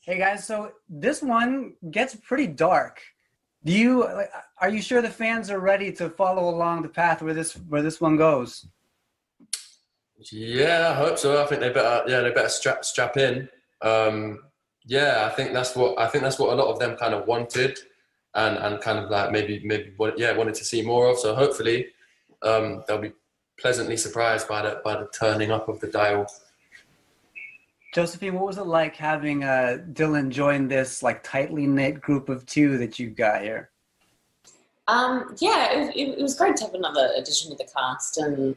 Hey guys, so this one gets pretty dark. Are you sure the fans are ready to follow along the path where this one goes? Yeah, I hope so. I think they better strap in. Um, yeah, I think that's what a lot of them kind of wanted, and kind of like wanted to see more of. So hopefully, they'll be pleasantly surprised by the turning up of the dial. Josephine, what was it like having Dylan join this like tightly knit group of two that you got here? Yeah, it was great to have another addition to the cast, and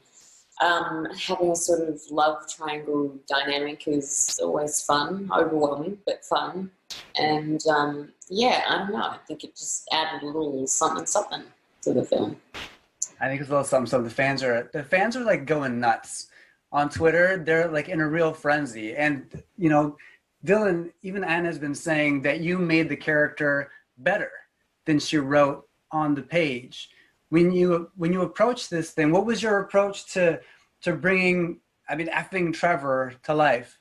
having a sort of love triangle dynamic is always fun, overwhelming, but fun. And yeah, I don't know, I think it just added a little something something to the film. I think it's a little something. So the fans are like going nuts on Twitter. They're like in a real frenzy, and Dylan, even Anna has been saying that you made the character better than she wrote on the page. When you approached this thing, what was your approach to bringing, I mean, effing Trevor to life?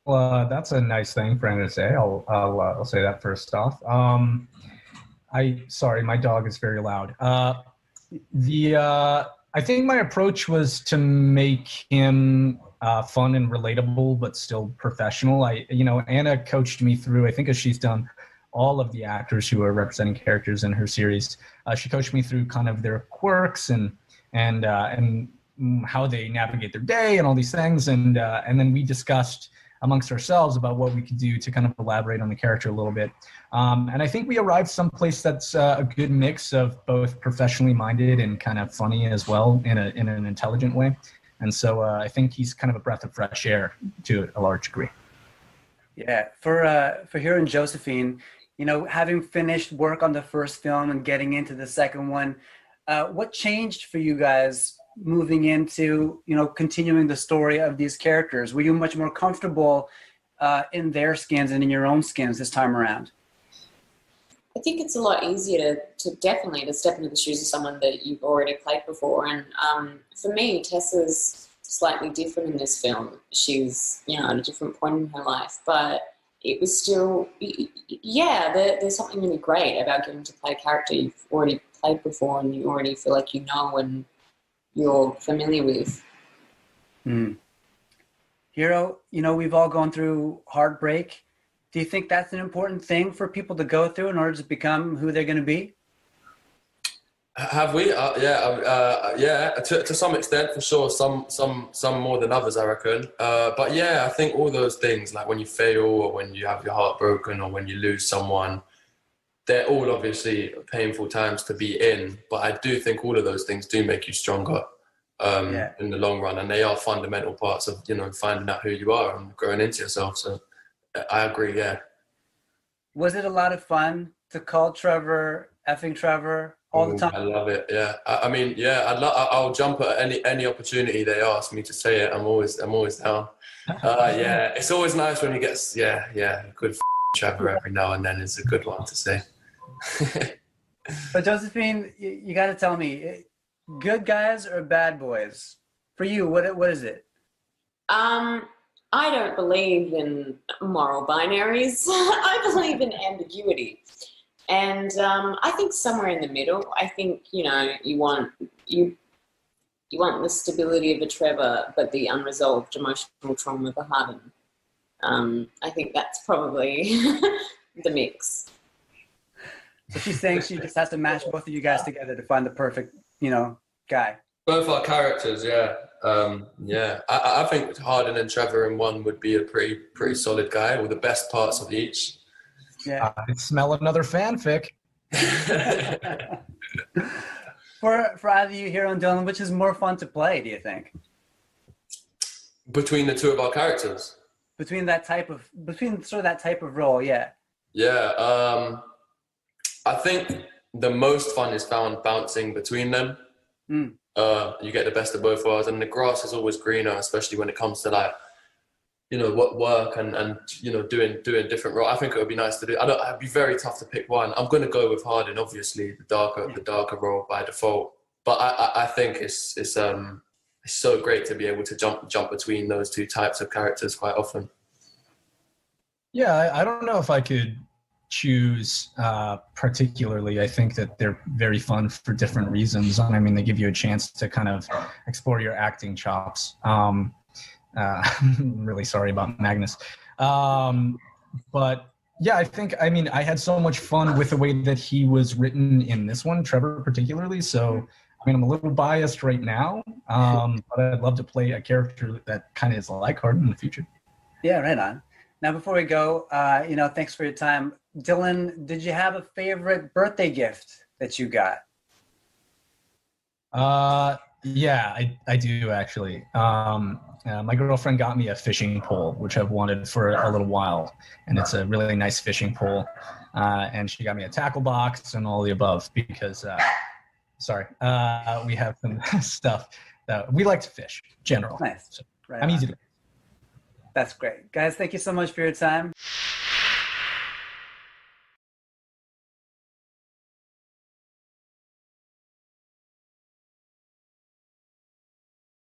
Well, that's a nice thing for Anna to say. I'll say that first off. Sorry, my dog is very loud. I think my approach was to make him fun and relatable, but still professional. Anna coached me through. I think as she's done all of the actors who are representing characters in her series, she coached me through kind of their quirks and how they navigate their day and all these things, and then we discussed amongst ourselves about what we could do to kind of elaborate on the character a little bit. And I think we arrived someplace that's a good mix of both professionally minded and kind of funny as well in an intelligent way. And so I think he's kind of a breath of fresh air to a large degree. Yeah, for Hero and Josephine, having finished work on the first film and getting into the second one, what changed for you guys moving into, continuing the story of these characters? Were you much more comfortable in their skins and in your own skins this time around? I think it's a lot easier to definitely to step into the shoes of someone that you've already played before. And for me, Tessa's slightly different in this film. She's, at a different point in her life, but it was still, yeah, there's something really great about getting to play a character you've already played before and you already feel like you know and you're familiar with. Mm. Hero, we've all gone through heartbreak. Do you think that's an important thing for people to go through in order to become who they're going to be? Have we? Yeah. To some extent, for sure. Some more than others, I reckon. But yeah, I think all those things, like when you fail, or when you have your heart broken, or when you lose someone, they're all obviously painful times to be in. But I do think all of those things do make you stronger in the long run, and they are fundamental parts of finding out who you are and growing into yourself. So I agree. Yeah. Was it a lot of fun to call Trevor effing Trevor all the time? I love it. Yeah. I mean, yeah. I'll jump at any opportunity they ask me to say it. I'm always down. Yeah. It's always nice when you get good Trevor every now and then. It's a good one to say. But Josephine, you got to tell me, good guys or bad boys? For you, what is it? I don't believe in moral binaries. I believe in ambiguity. And I think somewhere in the middle. I think, you want the stability of a Trevor, but the unresolved emotional trauma of a Harden. I think that's probably the mix. So she's saying she just has to match both of you guys together to find the perfect, guy. Both our characters, yeah. Yeah. I think Harden and Trevor in one would be a pretty solid guy with the best parts of each. Yeah. I smell another fanfic. For either you, Hero and Dylan, which is more fun to play, do you think? Between the two of our characters? Between sort of that type of role, yeah. Yeah. I think the most fun is found bouncing between them. Mm. You get the best of both worlds, and the grass is always greener, especially when it comes to like, what work and doing different role. I think it would be nice to do. It'd be very tough to pick one. I'm going to go with Harden, obviously, the darker role by default. But I think it's so great to be able to jump between those two types of characters quite often. Yeah, I don't know if I could choose particularly. I think that they're very fun for different reasons. I mean, they give you a chance to kind of explore your acting chops. I'm really sorry about Magnus. But yeah, I mean, I had so much fun with the way that he was written in this one, Trevor particularly. So, I mean, I'm a little biased right now, but I'd love to play a character that kind of is like Hardin in the future. Yeah, right on. Now, before we go, thanks for your time. Dylan, did you have a favorite birthday gift that you got? Yeah, I do actually. My girlfriend got me a fishing pole, which I've wanted for a little while, and it's a really nice fishing pole. And she got me a tackle box and all the above because, we have some stuff that we like to fish, general. Nice. So Right I'm on. easy to. That's great. Guys, thank you so much for your time.